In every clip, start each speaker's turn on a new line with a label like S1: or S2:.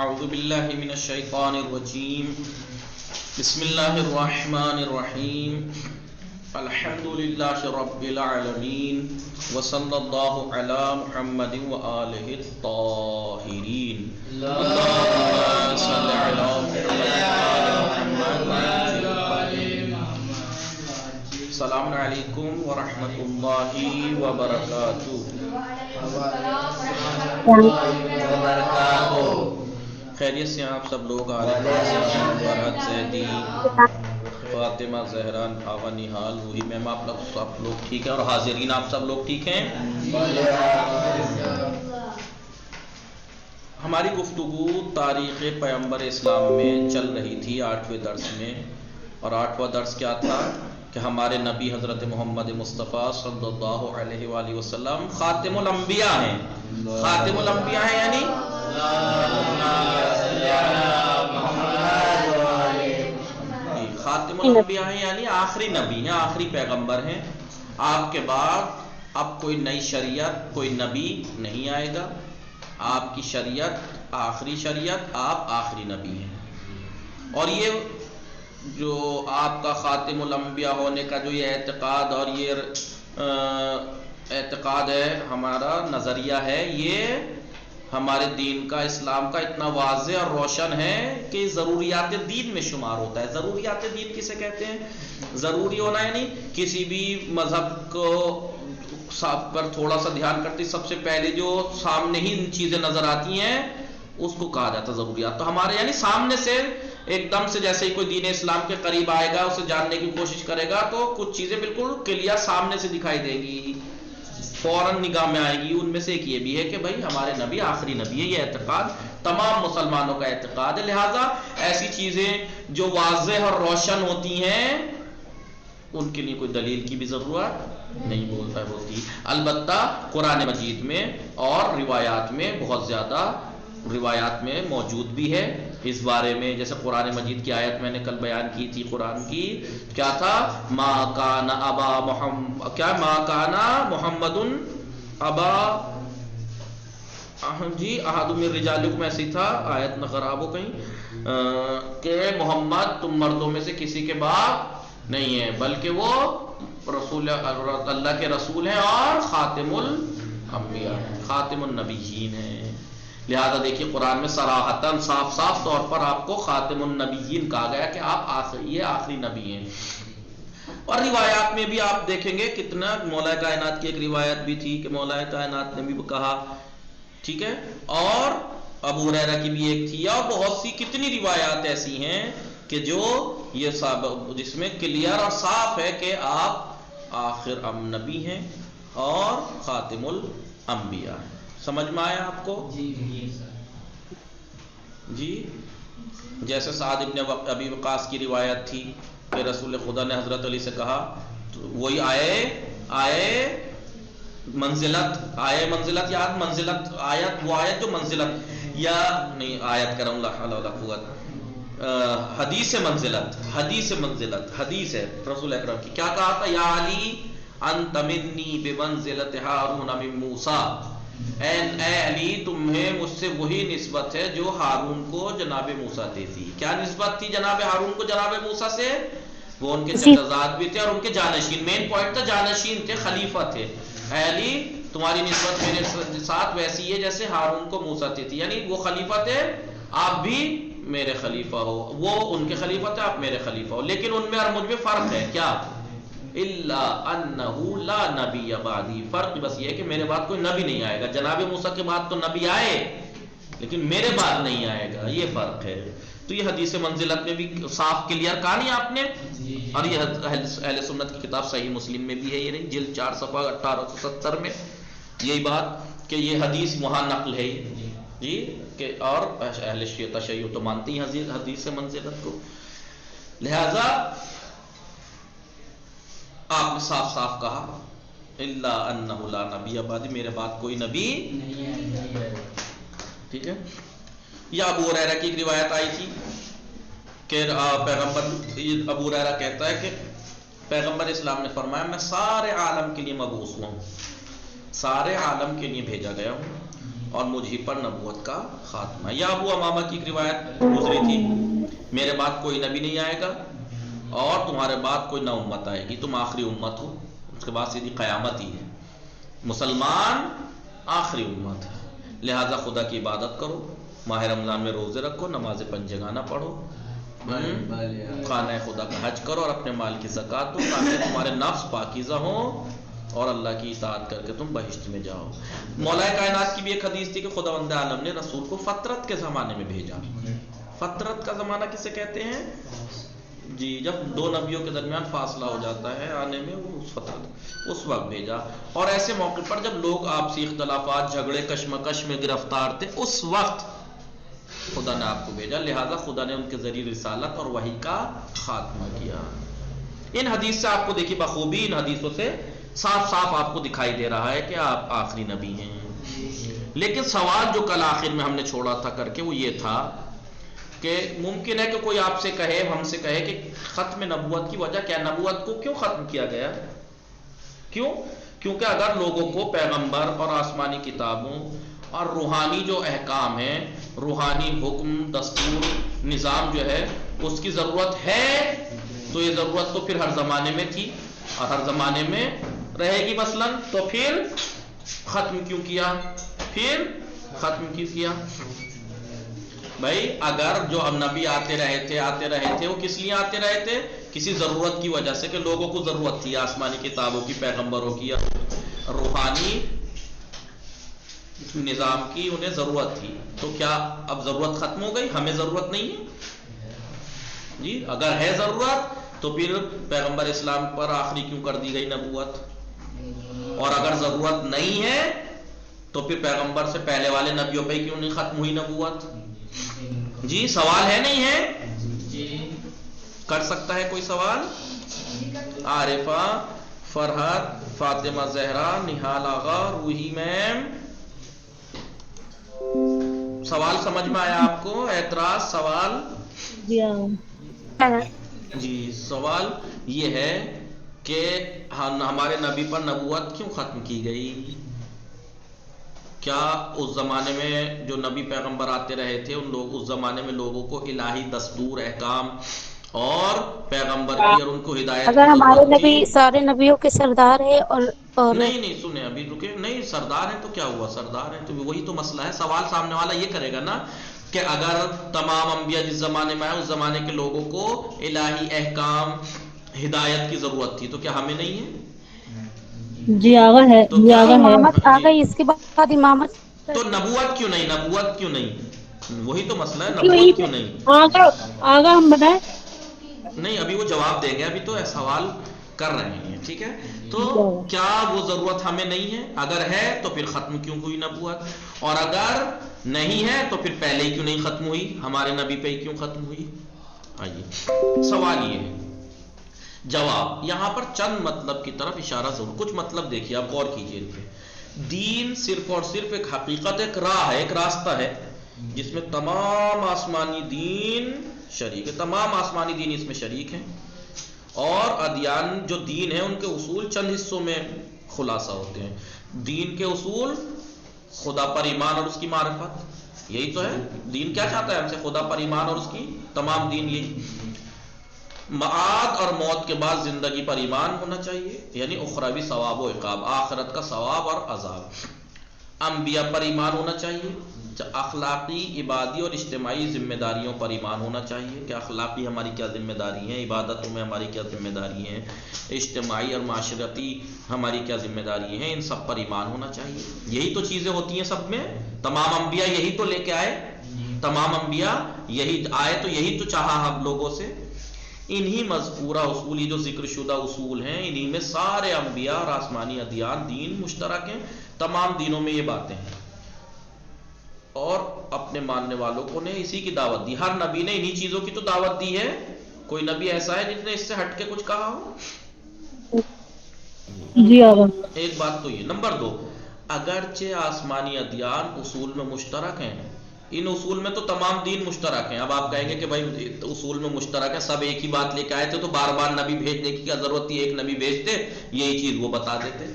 S1: اعوذ باللہ من الشیطان الرجیم بسم اللہ الرحمن الرحیم الحمد للہ رب العالمین وصلی اللہ علی محمد وآلہ الطاہرین اللہم صلی علی محمد. السلام علیکم ورحمۃ اللہ وبرکاتہ. خیریت سے آپ سب لوگ فرحت زیدی، فاطمہ زہران، آغا نہال، وہی میم، آپ لوگ سب لوگ ٹھیک ہیں؟ اور حاضرین آپ سب لوگ ٹھیک ہیں؟ ہماری گفتگو تاریخ پیغمبر اسلام میں چل رہی تھی 8ویں درس میں، اور 8واں درس کیا تھا کہ ہمارے نبی حضرت محمد مصطفیٰ صلی اللہ علیہ وآلہ وسلم خاتم الانبیاء ہیں. خاتم الانبیاء ہیں یعنی خاتم الانبیاء ہیں یعنی آخری نبی ہیں، آخری پیغمبر ہیں. آپ کے بعد اب کوئی نئی شریعت، کوئی نبی نہیں آئے گا. آپ کی شریعت آخری شریعت، آپ آخری نبی ہیں. اور یہ جو آپ کا خاتم الانبیاء ہونے کا جو یہ اعتقاد اور یہ اعتقاد ہے، ہمارا نظریہ ہے، یہ ہمارے دین کا، اسلام کا اتنا واضح اور روشن ہے کہ ضروریات دین میں شمار ہوتا ہے. ضروریات دین کسے کہتے ہیں؟ ضروری ہونا یعنی کسی بھی مذہب کو پر تھوڑا سا دھیان کرتے سب سے پہلے جو سامنے ہی چیزیں نظر آتی ہیں اس کو کہا جاتا ہے ضروریات. تو ہمارے یعنی سامنے سے ایک دم سے جیسے ہی کوئی دین اسلام کے قریب آئے گا، اسے جاننے کی کوشش کرے گا تو کچھ چیزیں بالکل کلیئر سامنے سے دکھائی دے گی، فوراً نگاہ میں آئے گی. ان میں سے ایک یہ بھی ہے کہ بھائی ہمارے نبی آخری نبی ہے. یہ اعتقاد تمام مسلمانوں کا اعتقاد ہے. لہٰذا ایسی چیزیں جو واضح اور روشن ہوتی ہیں ان کے لیے کوئی دلیل کی بھی ضرورت نہیں ہوتی. البتہ قرآن مجید میں اور روایات میں بہت زیادہ روایات میں موجود بھی ہے اس بارے میں. جیسے قرآن مجید کی آیت میں نے کل بیان کی تھی، قرآن کی کیا تھا؟ ما کان محمد ابا جی احد من رجالکم، ایسی تھا آیت نہ خراب ہو کہیں، کہ محمد تم مردوں میں سے کسی کے باپ نہیں ہے، بلکہ وہ رسول اللہ کے رسول ہیں اور خاتم الانبیاء ہیں، خاتم النبیین ہیں. لہذا دیکھیے قرآن میں صراحتاً صاف صاف طور پر آپ کو خاتم النبیین کہا گیا کہ آپ یہ آخری نبی ہیں. اور روایات میں بھی آپ دیکھیں گے کتنا، مولا کائنات کی ایک روایت بھی تھی کہ مولا کائنات نے بھی کہا، ٹھیک ہے، اور ابو ہریرہ کی بھی ایک تھی، اور بہت سی کتنی روایات ایسی ہیں کہ جو یہ جس میں کلیئر اور صاف ہے کہ آپ آخر نبی ہیں اور خاتم الانبیاء ہیں. سمجھ میں آیا آپ کو؟ جی جیسے سعد ابن ابی وقاص کی روایت تھی کہ رسول خدا نے حضرت علی سے کہا، وہی آئے منزلت یاد، منزلت آیت، وہ آیت جو منزلت یا نہیں آیت کرم لا حول ولا قوت، حدیث منزلت حدیث ہے رسول اکرم کی. کیا کہا تھا؟ یا علی انت منی بمنزلت ہارون من موسیٰ، اے علی تمہیں مجھ سے وہی نسبت ہے جو ہارون کو جناب موسیٰ دی تھی. کیا نسبت تھی جناب ہارون کو جناب موسیٰ سے؟ وہ ان کے چچزاد بھی تھے اور ان کے جانشین، مین پوائنٹ تھا جانشین تھے، خلیفہ تھے. اے علی تمہاری نسبت میرے ساتھ ویسی ہے جیسے ہارون کو موسیٰ دی تھی، یعنی وہ خلیفہ تھے، آپ بھی میرے خلیفہ ہو، وہ ان کے خلیفہ تھے، آپ میرے خلیفہ ہو. لیکن ان میں اور مجھ میں فرق ہے، کیا؟ الا انہ لا نبی بعدی، فرق بس یہ ہے کہ میرے بعد کوئی نبی نہیں آئے گا. جناب موسیٰ کے بعد تو نبی آئے لیکن میرے بعد نہیں آئے گا، یہ فرق ہے. تو یہ حدیث منزلت میں بھی صاف کلیئر کہا نہیں آپ نے، اور یہ اہل سنت کی کتاب صحیح مسلم میں بھی ہے، یہ نہیں جلد 4 صفحہ 1870 میں یہی بات کہ یہ حدیث وہاں نقل ہے جی، کہ اور اہل تشیع تو مانتی ہیں حدیث منزلت کو. لہذا آپ نے صاف صاف کہا الا انہ لا نبی بعدی، میرے بعد کوئی نبی نہیں ہے. ٹھیک ہے. یا ابو ہریرہ کی ایک روایت آئی تھی کہ پیغمبر، ابو ہریرہ کہتا ہے کہ پیغمبر اسلام نے فرمایا میں سارے عالم کے لیے مبعوث ہوں، سارے عالم کے لیے بھیجا گیا ہوں، اور مجھ ہی پر نبوت کا خاتمہ. یا ابو امامہ کی ایک روایت گزری تھی، میرے بعد کوئی نبی نہیں آئے گا اور تمہارے بعد کوئی نہ امت آئے گی، تم آخری امت ہو، اس کے بعد سیدھی قیامت ہی ہے. مسلمان آخری امت ہے، لہذا خدا کی عبادت کرو، ماہ رمضان میں روزے رکھو، نماز پنجگانہ پڑھو، خانہ خدا کا حج کرو اور اپنے مال کی زکات دو تاکہ تمہارے نفس پاکیزہ ہوں اور اللہ کی اطاعت کر کے تم بہشت میں جاؤ. مولا کائنات کی بھی ایک حدیث تھی کہ خداوند عالم نے رسول کو فطرت کے زمانے میں بھیجا. فطرت کا زمانہ کسے کہتے ہیں؟ جی جب دو نبیوں کے درمیان فاصلہ ہو جاتا ہے آنے میں، وہ اس فطرت اس وقت بھیجا. اور ایسے موقع پر جب لوگ آپسی اختلافات، جھگڑے، کشمکش میں گرفتار تھے، اس وقت خدا نے آپ کو بھیجا، لہذا خدا نے ان کے ذریعے رسالت اور وحی کا خاتمہ کیا. ان حدیث سے آپ کو دیکھیے بخوبی، ان حدیثوں سے صاف صاف آپ کو دکھائی دے رہا ہے کہ آپ آخری نبی ہیں. لیکن سوال جو کل آخر میں ہم نے چھوڑا تھا کر کے وہ یہ تھا کہ ممکن ہے کہ کوئی آپ سے کہے، ہم سے کہے کہ ختم نبوت کی وجہ کیا، نبوت کو کیوں ختم کیا گیا؟ کیوں؟ کیونکہ اگر لوگوں کو پیغمبر اور آسمانی کتابوں اور روحانی جو احکام ہیں، روحانی حکم، دستور، نظام جو ہے اس کی ضرورت ہے تو یہ ضرورت تو پھر ہر زمانے میں تھی اور ہر زمانے میں رہے گی. مثلاً تو پھر ختم کیوں کیا؟ پھر ختم کیوں کیا؟ بھائی اگر جو ہم نبی آتے رہے تھے وہ کس لیے آتے رہے تھے؟ کسی ضرورت کی وجہ سے، کہ لوگوں کو ضرورت تھی آسمانی کتابوں کی، پیغمبروں کی، روحانی نظام کی، انہیں ضرورت تھی. تو کیا اب ضرورت ختم ہو گئی؟ ہمیں ضرورت نہیں ہے جی. اگر ہے ضرورت تو پھر پیغمبر اسلام پر آخری کیوں کر دی گئی نبوت؟ اور اگر ضرورت نہیں ہے تو پھر پیغمبر سے پہلے والے نبیوں پہ کیوں نہیں ختم ہوئی نبوت؟ جی سوال ہے نہیں ہے؟ کر سکتا ہے کوئی سوال؟ عارفہ، فرحت، فاطمہ زہرا، نہال آغا، روحی میم، سوال سمجھ میں آیا آپ کو؟ اعتراض، سوال؟ جی سوال یہ ہے کہ ہمارے نبی پر نبوت کیوں ختم کی گئی؟ کیا اس زمانے میں جو نبی پیغمبر آتے رہے تھے اس زمانے میں لوگوں کو الہی دستور، احکام اور پیغمبر کی اور ان کو ہدایت
S2: اگر
S1: کی
S2: ہمارے
S1: ضرورت تھی؟
S2: نبی سارے نبیوں کے سردار ہے اور
S1: نہیں سنیں، ابھی رکے. نہیں سردار ہیں تو کیا ہوا؟ سردار ہیں تو وہی تو مسئلہ ہے. سوال سامنے والا یہ کرے گا نا کہ اگر تمام انبیاء جس زمانے میں آئے اس زمانے کے لوگوں کو الہی احکام، ہدایت کی ضرورت تھی، تو کیا ہمیں نہیں ہے؟
S2: جی آگا ہے،
S1: تو
S2: جی
S1: کیا
S2: آگا ہے، امامت آ
S1: جی
S2: گئی، اس کے بعد امامت.
S1: تو نبوت کیوں نہیں؟ نبوت کیوں نہیں؟ وہی تو مسئلہ ہے،
S2: وہی
S1: نبوت کیوں نہیں؟
S2: آگا آگا ہم بتائیں.
S1: نہیں ابھی وہ جواب دیں گے، ابھی تو سوال کر رہے ہیں. ٹھیک ہے، تو
S2: جی آگا.
S1: کیا وہ ضرورت ہمیں نہیں ہے؟ اگر ہے تو پھر ختم کیوں ہوئی نبوت؟ اور اگر نہیں ہے تو پھر پہلے ہی کیوں نہیں ختم ہوئی؟ ہمارے نبی پہ ہی کیوں ختم ہوئی؟ آئیے سوال یہ ہے. جواب یہاں پر چند مطلب کی طرف اشارہ ضرور، کچھ مطلب دیکھیے آپ، غور کیجیے ان پہ. دین صرف اور صرف ایک حقیقت، ایک راہ ہے، ایک راستہ ہے جس میں تمام آسمانی دین شریک ہے. تمام آسمانی دین اس میں شریک ہیں. اور ادیان جو دین ہیں ان کے اصول چند حصوں میں خلاصہ ہوتے ہیں. دین کے اصول: خدا پر ایمان اور اس کی معرفت، یہی تو ہے. دین کیا چاہتا ہے ہم سے؟ خدا پر ایمان اور اس کی تمام دین یہی. معاد اور موت کے بعد زندگی پر ایمان ہونا چاہیے، یعنی اخروی ثواب و عقاب، آخرت کا ثواب اور عذاب. انبیاء پر ایمان ہونا چاہیے. اخلاقی، عبادی اور اجتماعی ذمہ داریوں پر ایمان ہونا چاہیے کہ اخلاقی ہماری کیا ذمہ داری ہیں، عبادتوں میں ہماری کیا ذمہ داری ہیں، اجتماعی اور معاشرتی ہماری کیا ذمہ داری ہیں، ان سب پر ایمان ہونا چاہیے. یہی تو چیزیں ہوتی ہیں سب میں. تمام انبیاء یہی تو لے کے آئے، تمام انبیاء یہی آئے تو یہی تو چاہا ہم لوگوں سے. انہی مذکورہ اصول، یہ جو ذکر شدہ اصول ہیں، انہی میں سارے انبیاء اور آسمانی ادیان دین مشترک ہیں. تمام دینوں میں یہ باتیں ہیں اور اپنے ماننے والوں کو نے اسی کی دعوت دی. ہر نبی نے انہی چیزوں کی تو دعوت دی ہے. کوئی نبی ایسا ہے جس نے اس سے ہٹ کے کچھ کہا ہو؟
S2: جی آگا.
S1: ایک بات تو یہ. نمبر 2، اگرچہ آسمانی ادیان اصول میں مشترک ہیں، ان اصول میں تو تمام دین مشترک ہیں. اب آپ کہیں گے کہ بھائی اصول میں مشترک ہے، سب ایک ہی بات لے کے آئے تھے تو بار بار نبی بھیجنے کی کیا ضرورت تھی؟ ایک نبی بھیجتے، یہی چیز وہ بتا دیتے.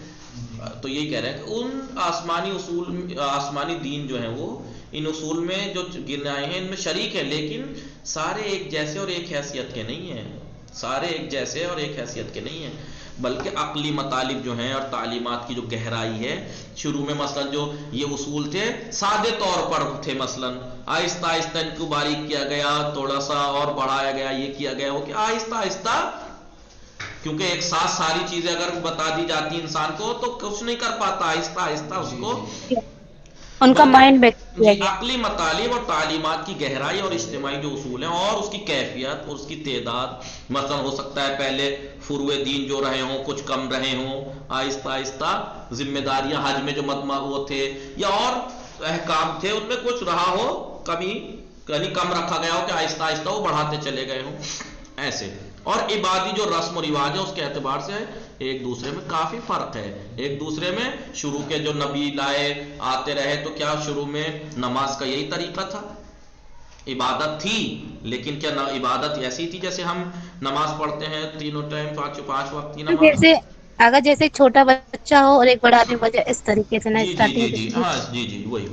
S1: تو یہی کہہ رہے ہیں کہ ان آسمانی اصول، آسمانی دین جو ہیں وہ ان اصول میں جو گنائے ہیں ان میں شریک ہے، لیکن سارے ایک جیسے اور ایک حیثیت کے نہیں ہیں، سارے ایک جیسے اور ایک حیثیت کے نہیں ہیں، بلکہ عقلی مطالب جو ہیں اور تعلیمات کی جو گہرائی ہے، شروع میں مثلا جو یہ اصول تھے سادے طور پر تھے، مثلا آہستہ آہستہ ان کو باریک کیا گیا، تھوڑا سا اور بڑھایا گیا، یہ کیا گیا وہ کہ آہستہ آہستہ، کیونکہ ایک ساتھ ساری چیزیں اگر بتا دی جاتی انسان کو تو کچھ نہیں کر پاتا، آہستہ آہستہ اس کو،
S2: ان کا
S1: بلکہ
S2: مائنڈ بیک کیا
S1: جی
S2: گیا.
S1: عقلی مطالب اور تعلیمات کی گہرائی اور اجتماعی جو اصول ہیں اور اس کی کیفیت اور اس کی تعداد، مثلا ہو سکتا ہے پہلے فروع دین جو رہے ہوں کچھ کم رہے ہوں، آہستہ آہستہ ذمہ داریاں حج میں جو وہ تھے یا اور احکام تھے ان میں کچھ رہا ہو، کبھی کہیں کم رکھا گیا ہو کہ آہستہ آہستہ وہ بڑھاتے چلے گئے ہوں ایسے، اور عبادی جو رسم و رواج ہے اس کے اعتبار سے ایک دوسرے میں کافی فرق ہے، ایک دوسرے میں شروع کے جو نبی لائے آتے رہے تو کیا شروع میں نماز کا یہی طریقہ تھا، عبادت تھی، لیکن کیا عبادت ایسی تھی جیسے ہم نماز پڑھتے ہیں تینوں ٹائم، پانچ وقت کی نماز؟
S2: جیسے اگر جیسے ایک چھوٹا بچہ ہو اور ایک بڑا آدمی بچہ، اس طریقے سے نا
S1: جی جی جی
S2: اسٹارٹنگ
S1: جی
S2: سے.
S1: ہاں جی وہی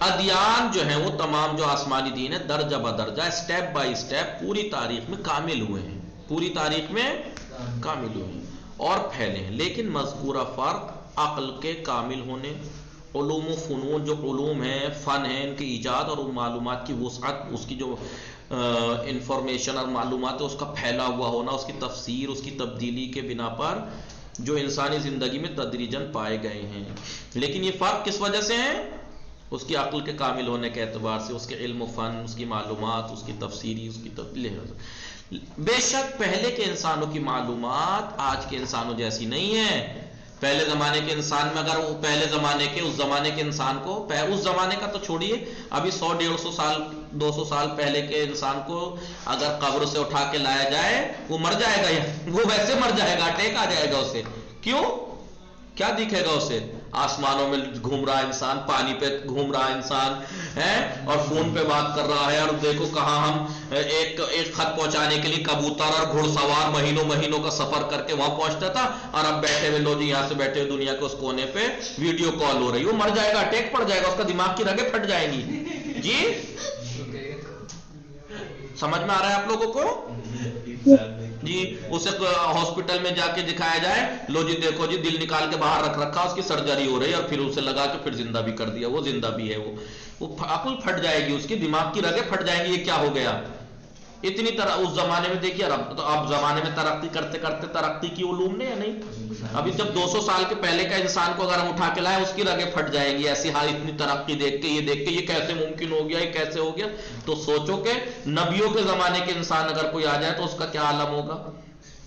S1: ادیان جو ہیں وہ تمام جو آسمانی دین ہے درجہ بدرجہ اسٹیپ بائی اسٹیپ پوری تاریخ میں کامل ہوئے ہیں، پوری تاریخ میں کامل ہوئے ہیں اور پھیلے ہیں، لیکن مذکورہ فرق عقل کے کامل ہونے، علوم و فنون جو علوم ہیں، فن ہیں، ان کی ایجاد اور معلومات کی وسعت، اس کی جو انفارمیشن اور معلومات ہے اس کا پھیلا ہوا ہونا، اس کی تفسیر، اس کی تبدیلی کے بنا پر جو انسانی زندگی میں تدریجاً پائے گئے ہیں، لیکن یہ فرق کس وجہ سے ہے؟ اس کی عقل کے کامل ہونے کے اعتبار سے، اس کے علم و فن، اس کی معلومات، اس کی تفسیری، اس کی تبدیلی. بے شک پہلے کے انسانوں کی معلومات آج کے انسانوں جیسی نہیں ہے، پہلے زمانے کے انسان میں اگر وہ پہلے زمانے کے اس زمانے کے انسان کو، اس زمانے کا تو چھوڑیے، ابھی 100-150 سال 200 سال پہلے کے انسان کو اگر قبر سے اٹھا کے لایا جائے وہ مر جائے گا، یا وہ ویسے مر جائے گا، اٹیک آ جائے گا اسے. کیوں؟ کیا دکھے گا اسے؟ آسمانوں میں گھوم رہا انسان، پانی پہ گھوم رہا انسان ہے اور فون پہ بات کر رہا ہے، اور دیکھو کہاں ہم ایک خط پہنچانے کے لیے کبوتر اور گھڑ سوار مہینوں کا سفر کر کے وہاں پہنچتا تھا، اور اب بیٹھے ہوئے لو جی یہاں سے بیٹھے ہوئے دنیا کے اس کونے پہ ویڈیو کال ہو رہی، وہ مر جائے گا، اٹیک پڑ جائے گا، اس کا دماغ کی رگیں پھٹ جائیں گی. جی سمجھ میں آ رہا ہے آپ لوگوں کو؟ جی اسے ہاسپٹل میں جا کے دکھایا جائے، لو جی دیکھو جی دل نکال کے باہر رکھ رکھا، اس کی سرجری ہو رہی ہے، اور پھر اسے لگا کے پھر زندہ بھی کر دیا، وہ زندہ بھی ہے، وہ عقل پھٹ جائے گی، اس کی دماغ کی رگیں پھٹ جائیں گی، یہ کیا ہو گیا اتنی طرح. اس زمانے میں دیکھیے اب زمانے میں ترقی کرتے کرتے ترقی کی علوم نے یا نہیں، ابھی جب 200 سال کے پہلے کا انسان کو اگر ہم اٹھا کے لائیں اس کی رگیں پھٹ جائیں گی ایسی، ہاں اتنی ترقی دیکھ کے یہ کیسے ممکن ہو گیا، یہ کیسے ہو گیا. تو سوچو کہ نبیوں کے زمانے کے انسان اگر کوئی آ جائے تو اس کا کیا عالم ہوگا،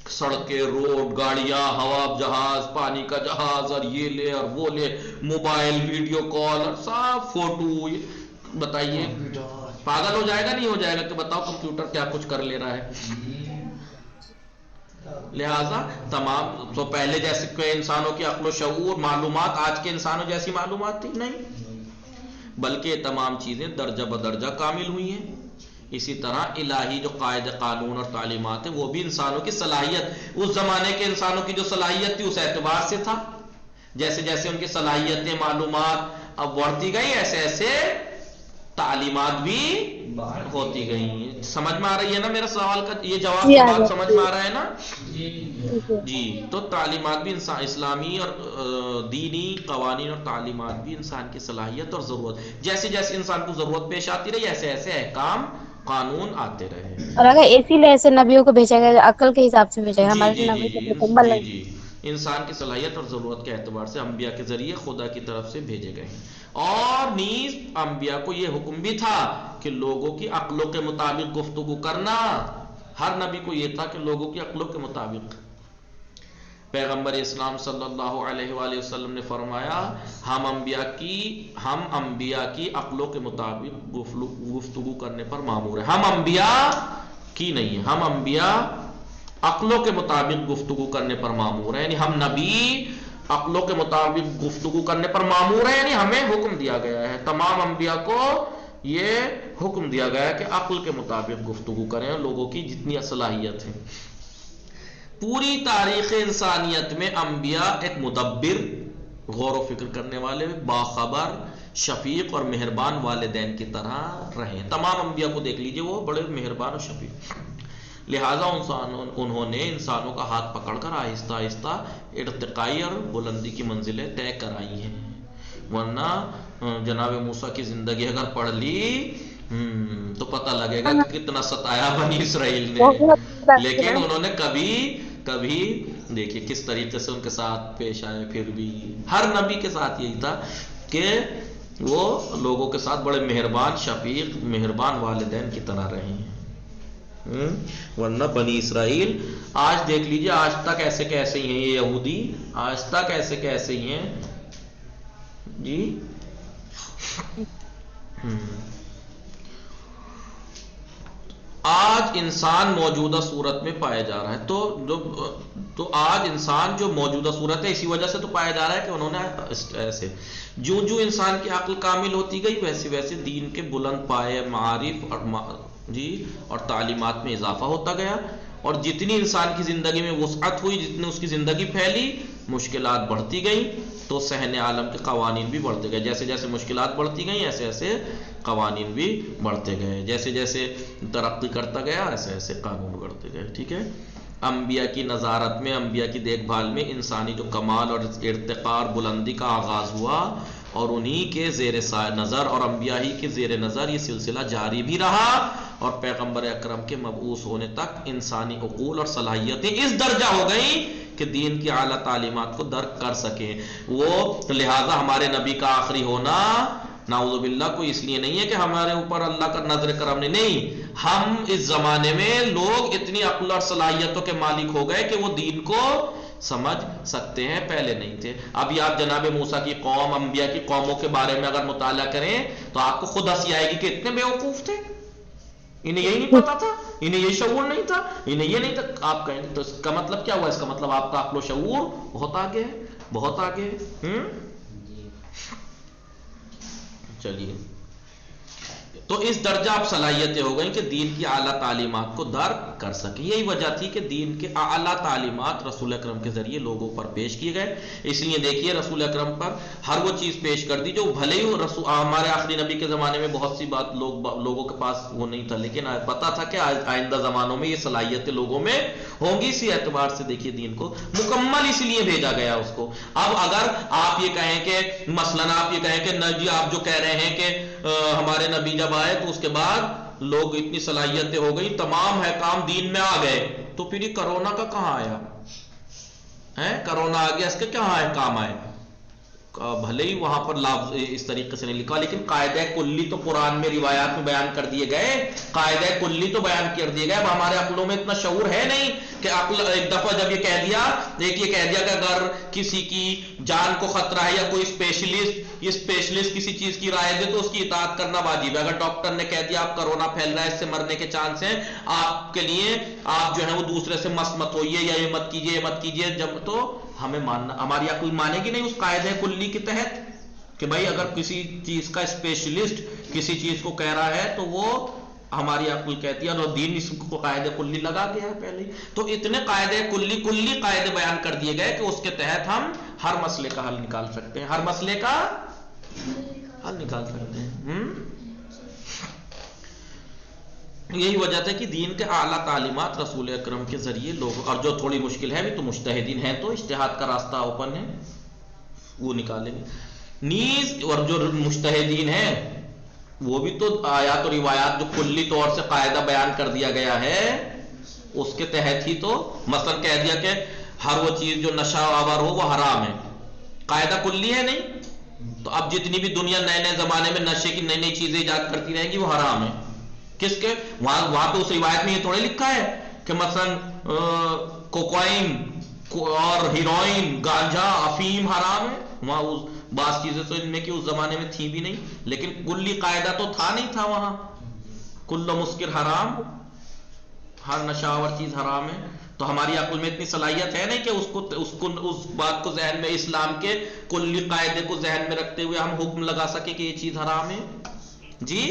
S1: سڑکیں، روڈ، گاڑیاں، ہوا جہاز، پانی کا جہاز، اور یہ لے اور وہ لے، موبائل، ویڈیو کال، اور سب فوٹو. بتائیے پاگل ہو جائے گا نہیں ہو جائے گا کہ بتاؤ کمپیوٹر کیا کچھ کر لے رہا ہے. لہذا تمام تو پہلے جیسے کہ انسانوں کی عقل و شعور، معلومات آج کے انسانوں جیسی معلومات تھی نہیں، بلکہ یہ تمام چیزیں درجہ بدرجہ کامل ہوئی ہیں. اسی طرح الہی جو قاعدے قانون اور تعلیمات ہیں وہ بھی انسانوں کی صلاحیت، اس زمانے کے انسانوں کی جو صلاحیت تھی اس اعتبار سے تھا، جیسے جیسے ان کی صلاحیتیں معلومات اب بڑھتی گئی ایسے ایسے تعلیمات بھی ہوتی گئی ہیں. سمجھ میں آ رہی ہے نا میرا سوال کا یہ جواب
S2: جی
S1: کی
S2: آ
S1: بات سمجھ
S2: جائے.
S1: میں آ رہا ہے نا؟
S2: جی
S1: جی تو تعلیمات بھی اسلامی اور دینی قوانین اور تعلیمات بھی انسان کی صلاحیت اور ضرورت، جیسے جیسے انسان کو ضرورت پیش آتی رہی ایسے ایسے احکام قانون آتے رہے.
S2: اور اگر اسی لیے ایسے نبیوں کو بھیجا گیا عقل کے حساب سے بھیجا گیا،
S1: جی
S2: ہمارے
S1: جی جی
S2: نبی تو
S1: جی
S2: مکمل
S1: جی
S2: نہیں.
S1: جی انسان کی صلاحیت اور ضرورت کے اعتبار سے انبیاء کے ذریعے خدا کی طرف سے بھیجے گئے ہیں، اور نیز انبیاء کو یہ حکم بھی تھا کہ لوگوں کی عقلوں کے مطابق گفتگو کرنا. ہر نبی کو یہ تھا کہ لوگوں کی عقلوں کے مطابق. پیغمبر اسلام صلی اللہ علیہ وآلہ وسلم نے فرمایا ہم انبیاء کی عقلوں کے مطابق گفتگو کرنے پر مامور ہیں. ہم انبیاء کی نہیں ہیں، ہم انبیاء عقلوں کے مطابق گفتگو کرنے پر مامور ہیں، یعنی ہم نبی عقلوں کے مطابق گفتگو کرنے پر مامور ہیں، یعنی ہمیں حکم دیا گیا ہے، تمام انبیاء کو یہ حکم دیا گیا ہے کہ عقل کے مطابق گفتگو کریں لوگوں کی جتنی صلاحیت ہے. پوری تاریخ انسانیت میں انبیاء ایک مدبر، غور و فکر کرنے والے، باخبر، شفیق اور مہربان والدین کی طرح رہے. تمام انبیاء کو دیکھ لیجئے، وہ بڑے مہربان اور شفیق. لہٰذا انہوں نے انسانوں کا ہاتھ پکڑ کر آہستہ آہستہ ارتقائی اور بلندی کی منزلیں طے کرائی ہیں. ورنہ جناب موسیٰ کی زندگی اگر پڑھ لی تو پتہ لگے گا کہ کتنا ستایا بنی اسرائیل نے، لیکن انہوں نے کبھی دیکھیے کس طریقے سے ان کے ساتھ پیش آئے. پھر بھی ہر نبی کے ساتھ یہی تھا کہ وہ لوگوں کے ساتھ بڑے مہربان، شفیق، مہربان والدین کی طرح رہے ہیں. ورنہ بنی اسرائیل آج دیکھ لیجئے، آج تک ایسے کیسے ہی ہیں یہ یہودی، آج تک ایسے کیسے ہی ہیں جی. آج انسان موجودہ صورت میں پایا جا رہا ہے، تو آج انسان جو موجودہ صورت ہے اسی وجہ سے تو پایا جا رہا ہے کہ انہوں نے ایسے جو انسان کی عقل کامل ہوتی گئی ویسے ویسے دین کے بلند پائے، معارف اور تعلیمات میں اضافہ ہوتا گیا. اور جتنی انسان کی زندگی میں وسعت ہوئی، جتنی اس کی زندگی پھیلی، مشکلات بڑھتی گئیں تو صحن عالم کے قوانین بھی بڑھتے گئے. جیسے جیسے مشکلات بڑھتی گئیں ایسے ایسے قوانین بھی بڑھتے گئے. جیسے جیسے ترقی کرتا گیا ایسے ایسے قانون بڑھتے گئے. ٹھیک ہے. انبیاء کی نظارت میں، انبیاء کی دیکھ بھال میں انسانی جو کمال اور ارتقاء اور بلندی کا آغاز ہوا، اور انہی کے زیر نظر اور انبیاء ہی کے زیر نظر یہ سلسلہ جاری بھی رہا، اور پیغمبر اکرم کے مبعوث ہونے تک انسانی عقول اور صلاحیتیں اس درجہ ہو گئیں کہ دین کی اعلیٰ تعلیمات کو درک کر سکیں. وہ لہٰذا ہمارے نبی کا آخری ہونا نعوذ باللہ کوئی اس لیے نہیں ہے کہ ہمارے اوپر اللہ کا نظر کرم نہیں. ہم اس زمانے میں لوگ اتنی عقل اور صلاحیتوں کے مالک ہو گئے کہ وہ دین کو سمجھ سکتے ہیں، پہلے نہیں تھے. ابھی آپ جناب موسیٰ کی قوم، انبیاء کی قوموں کے بارے میں اگر مطالعہ کریں تو آپ کو خود ہنسی آئے گی کہ اتنے بیوقوف تھے، انہیں یہی نہیں پتا تھا، انہیں یہ شعور نہیں تھا، انہیں یہ نہیں تھا. آپ کہیں گے تو اس کا مطلب کیا ہوا؟ اس کا مطلب آپ کا عقل و شعور بہت آگے ہے، بہت آگے ہے. چلیے، تو اس درجہ اب صلاحیتیں ہو گئیں کہ دین کی اعلیٰ تعلیمات کو درک کر سکیں. یہی وجہ تھی کہ دین کے اعلیٰ تعلیمات رسول اکرم کے ذریعے لوگوں پر پیش کیے گئے. اس لیے دیکھیے رسول اکرم پر ہر وہ چیز پیش کر دی جو بھلے ہی ہمارے آخری نبی کے زمانے میں بہت سی بات لوگوں کے پاس وہ نہیں تھا، لیکن پتا تھا کہ آئندہ زمانوں میں یہ صلاحیتیں لوگوں میں ہوں گی. اسی اعتبار سے دیکھیے دین کو مکمل اس لیے بھیجا گیا اس کو. اب اگر آپ یہ کہیں کہ مثلاً آپ یہ کہیں کہ جی آپ جو کہہ رہے ہیں کہ ہمارے نبی جب آئے تو اس کے بعد لوگ اتنی صلاحیتیں ہو گئی، تمام حکام دین میں آ گئے، تو پھر یہ کرونا کا کہاں آیا؟ کرونا آ گیا، اس کے کہاں کام آئے؟ بھلے ہی وہاں پر لفظ اس طریقے سے نہیں لکھا، لیکن قاعدہ کلی تو قرآن میں روایات میں بیان کر دیے گئے، قاعدہ کلی تو بیان کر دیے گئے. اب ہمارے عقلوں میں اتنا شعور ہے نہیں کہ عقل ایک دفعہ جب یہ کہہ دیا، ایک یہ کہہ دیا کہ اگر کسی کی جان کو خطرہ ہے یا کوئی اسپیشلسٹ کسی چیز کی رائے دے تو اس کی اطاعت کرنا واجب ہے. اگر ڈاکٹر نے کہہ دیا آپ کرونا پھیل رہا ہے، اس سے مرنے کے چانس ہیں، آپ کے لیے آپ جو ہے وہ دوسرے سے مت ہوئیے یا یہ مت کیجیے یہ مت کیجیے، جب تو ہمیں ماننا، ہماری عقل مانے گی نہیں اس قاعدہ کلی کے تحت کہ بھائی اگر کسی چیز کا اسپیشلسٹ کسی چیز کو کہہ رہا ہے تو وہ ہماری عقل کہتی ہے، اور دین اس کو قاعدہ کلی لگا گیا ہے پہلے. تو اتنے قاعدہ کلی قاعدے بیان کر دیے گئے کہ اس کے تحت ہم ہر مسئلے کا حل نکال سکتے ہیں، ہر مسئلے کا حل نکال سکتے ہیں. یہی وجہ تھا کہ دین کے اعلیٰ تعلیمات رسول اکرم کے ذریعے لوگ، اور جو تھوڑی مشکل ہے بھی تو مجتہدین ہیں تو اجتہاد کا راستہ اوپن ہے، وہ نکالیں گے نیز. اور جو مجتہدین ہیں وہ بھی تو آیات اور روایات جو کلی طور سے قاعدہ بیان کر دیا گیا ہے اس کے تحت ہی تو مثلا کہہ دیا کہ ہر وہ چیز جو نشہ آور ہو وہ حرام ہے، قاعدہ کلی ہے نہیں. تو اب جتنی بھی دنیا نئے نئے زمانے میں نشے کی نئی نئی چیزیں ایجاد کرتی رہے گی وہ حرام ہے. کس کے؟ وہاں پہ اس روایت میں یہ تھوڑے لکھا ہے کہ مثلا کوکائن اور ہیروئن، گانجا، افیم حرام ہے. وہاں بعض چیزیں تو ان میں کہ اس زمانے میں تھی بھی نہیں، لیکن کلی قاعدہ تو تھا نہیں تھا وہاں، کل مسکر حرام، ہر نشاور چیز حرام ہے. تو ہماری عقل میں اتنی صلاحیت ہے نہیں کہ اس بات کو ذہن میں، اسلام کے کلی قاعدے کو ذہن میں رکھتے ہوئے ہم حکم لگا سکے کہ یہ چیز حرام ہے. جی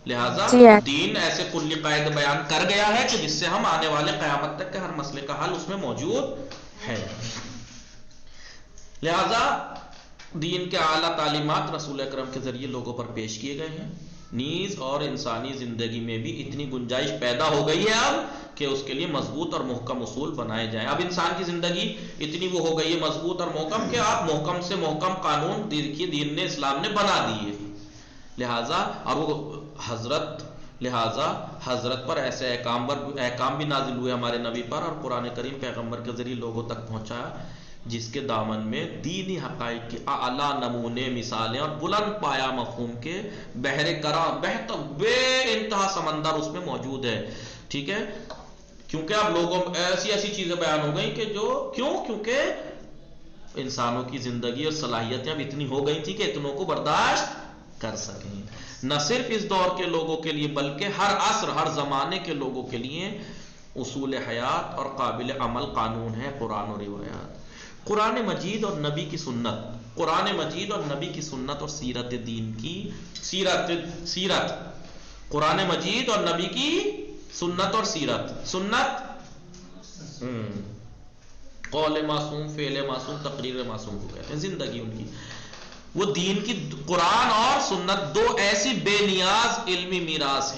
S1: لہٰذا
S2: جی
S1: دین ایسے کلی قاعدے بیان کر گیا ہے کہ جس سے ہم آنے والے قیامت تک کے ہر مسئلے کا حل اس میں موجود ہے. لہٰذا دین کے اعلیٰ تعلیمات رسول اکرم کے ذریعے لوگوں پر پیش کیے گئے ہیں. نیز اور انسانی زندگی میں بھی اتنی گنجائش پیدا ہو گئی ہے اب کہ اس کے لیے مضبوط اور محکم اصول بنائے جائیں. اب انسان کی زندگی اتنی وہ ہو گئی ہے مضبوط اور محکم کہ آپ محکم سے محکم قانون دین نے اسلام نے بنا دیے. لہٰذا اور وہ حضرت پر ایسے احکام بھی نازل ہوئے ہمارے نبی پر اور قرآن کریم پیغمبر کے ذریعے لوگوں تک پہنچایا جس کے دامن میں دینی حقائق کے اعلیٰ نمونے مثالیں اور بلند پایا مفہوم کے بحر کرا بہتر بے انتہا سمندر اس میں موجود ہے. ٹھیک ہے، کیونکہ اب لوگوں ایسی چیزیں بیان ہو گئی کہ کیونکہ انسانوں کی زندگی اور صلاحیتیں اب اتنی ہو گئی تھی کہ اتنوں کو برداشت کر سکیں. نہ صرف اس دور کے لوگوں کے لیے بلکہ ہر عصر ہر زمانے کے لوگوں کے لیے اصول حیات اور قابل عمل قانون ہے قرآن و روایات. قرآن مجید اور نبی کی سنت اور سیرت دین کی سیرت قرآن مجید اور نبی کی سنت اور سنت قول معصوم، فعل معصوم، تقریر معصوم کو کہتے ہیں. زندگی ان کی وہ دین کی قرآن اور سنت دو ایسی بے نیاز علمی میراث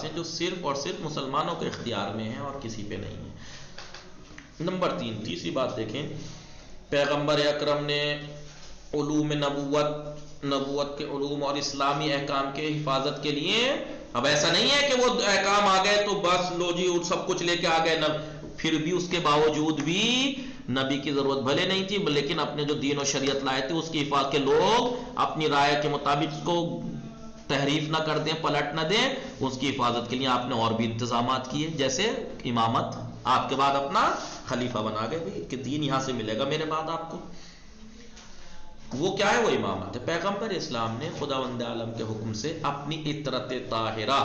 S1: ہیں جو صرف اور صرف مسلمانوں کے اختیار میں ہیں اور کسی پہ نہیں ہے. نمبر 3، تیسری بات دیکھیں، پیغمبر اکرم نے علوم نبوت کے علوم اور اسلامی احکام کے حفاظت کے لیے، اب ایسا نہیں ہے کہ وہ احکام آ گئے تو بس لو جی سب کچھ لے کے آ گئے، پھر بھی اس کے باوجود بھی نبی کی ضرورت بھلے نہیں تھی، لیکن اپنے جو دین و شریعت لائے تھے اس کی حفاظت کے لوگ اپنی رائے کے مطابق اس کو تحریف نہ کر دیں، پلٹ نہ دیں، اس کی حفاظت کے لیے آپ نے اور بھی انتظامات کیے، جیسے امامت، آپ کے بعد اپنا خلیفہ بنا گئے بھائی کہ دین یہاں سے ملے گا میرے بعد آپ کو. وہ کیا ہے؟ وہ امامت ہے. پیغمبر اسلام نے خداوند عالم کے حکم سے اپنی اطرت طاہرہ،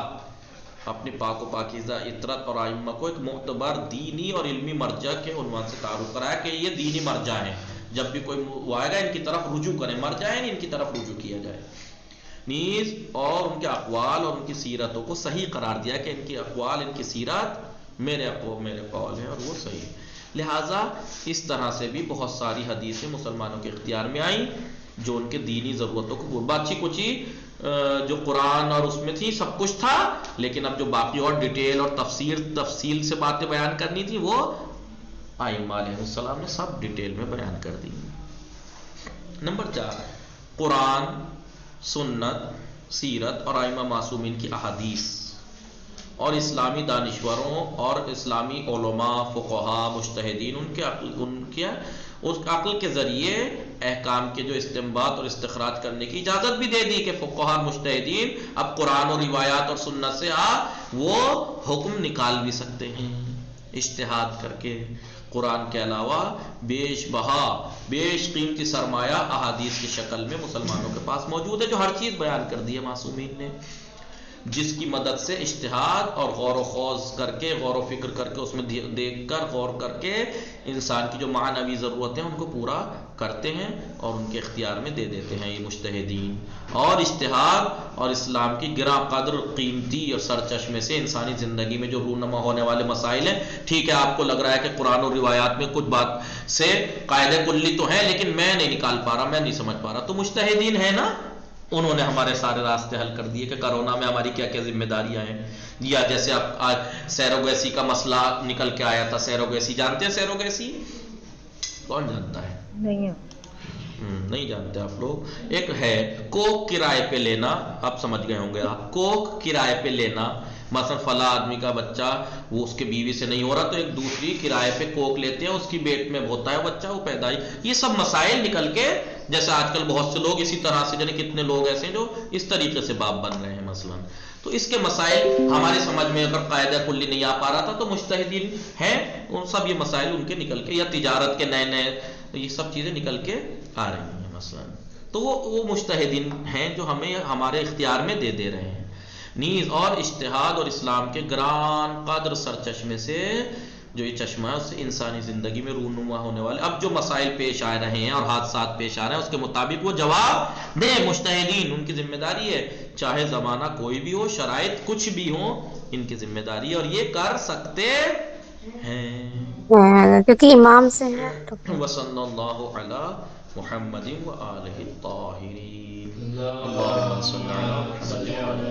S1: اپنی پاک و پاکیزہ اطرت اور ائمہ کو ایک معتبر دینی اور علمی مرجع کے عنوان سے تعارف کرایا کہ یہ دینی مرجع ہیں، جب بھی کوئی آئے گا ان کی طرف رجوع کریں. مرجع ہے ان کی طرف رجوع کیا جائے. نیز اور ان کے اقوال اور ان کی سیرتوں کو صحیح قرار دیا کہ ان کے اقوال، ان کی سیرت میرے قول ہے اور وہ صحیح ہے. لہٰذا اس طرح سے بھی بہت ساری حدیثیں مسلمانوں کے اختیار میں آئیں جو ان کے دینی ضرورتوں کو باچی کچی جو قرآن اور اس میں تھی سب کچھ تھا، لیکن اب جو باقی اور ڈیٹیل اور تفصیل سے باتیں بیان کرنی تھی وہ ائمہ علیہ السلام نے سب ڈیٹیل میں بیان کر دی. نمبر 4، قرآن، سنت، سیرت اور ائمہ معصومین کی احادیث اور اسلامی دانشوروں اور اسلامی علماء، فقہاء، مجتہدین اس عقل کے ذریعے احکام کے جو استنباط اور استخراج کرنے کی اجازت بھی دے دی کہ فقہاء مجتہدین اب قرآن اور روایات اور سنت سے وہ حکم نکال بھی سکتے ہیں اجتہاد کر کے. قرآن کے علاوہ بیش قیمتی سرمایہ احادیث کی شکل میں مسلمانوں کے پاس موجود ہے جو ہر چیز بیان کر دی ہے معصومین نے، جس کی مدد سے اجتہاد اور غور و خوض کر کے، غور و فکر کر کے، اس میں دیکھ کر غور کر کے انسان کی جو معنوی ضرورتیں ان کو پورا کرتے ہیں اور ان کے اختیار میں دے دیتے ہیں یہ مجتہدین. اور اجتہاد اور اسلام کی گراں قدر، قیمتی اور سرچشمے سے انسانی زندگی میں جو رونما ہونے والے مسائل ہیں، ٹھیک ہے آپ کو لگ رہا ہے کہ قرآن اور روایات میں کچھ بات سے قاعدے کلی تو ہیں لیکن میں نہیں نکال پا رہا، میں نہیں سمجھ پا رہا، تو مجتہدین ہے نا، انہوں نے ہمارے سارے راستے حل کر دیے کہ کرونا میں ہماری کیا کیا ذمہ داریاں ہیں. یا جیسے اب آج سیروگیسی کا مسئلہ نکل کے آیا تھا. سیروگیسی جانتے ہیں؟ سیروگیسی کون جانتا ہے؟ نہیں جانتے آپ لوگ. ایک ہے کوک کرائے پہ لینا، اب سمجھ گئے ہوں گے آپ. کوک کرائے پہ لینا، مثلا فلاں آدمی کا بچہ وہ اس کے بیوی سے نہیں ہو رہا تو ایک دوسری کرائے پہ کوک لیتے ہیں، اس کی پیٹ میں ہوتا ہے بچہ، وہ پیدائش. یہ سب مسائل نکل کے، جیسے آج کل بہت سے لوگ اسی طرح سے، یعنی کتنے لوگ ایسے ہیں جو اس طریقے سے باپ بن رہے ہیں مثلا. تو اس کے مسائل ہماری سمجھ میں اگر قاعدہ کلی نہیں آ پا رہا تھا تو مجتہدین ہیں ان سب یہ مسائل ان کے نکل کے، یا تجارت کے نئے یہ سب چیزیں نکل کے آ رہی ہیں مثلا. تو وہ مجتہدین ہیں جو ہمیں ہمارے اختیار میں دے رہے ہیں. نیز اور اجتہاد اور اسلام کے گران قدر سرچشمے سے جو یہ چشمہ ہے اس سے انسانی زندگی میں رونما ہونے والے اب جو مسائل پیش آ رہے ہیں اور حادثات پیش آ رہے ہیں اس کے مطابق وہ جواب دیں. مجتہدین ان کی ذمہ داری ہے، چاہے زمانہ کوئی بھی ہو، شرائط کچھ بھی ہوں، ان کی ذمہ داری ہے اور یہ کر سکتے ہیں.
S2: کیونکہ امام سے ہے تو
S1: وصلی اللہ علی محمد و آلہ الطاہرین. اللہم صل علی محمد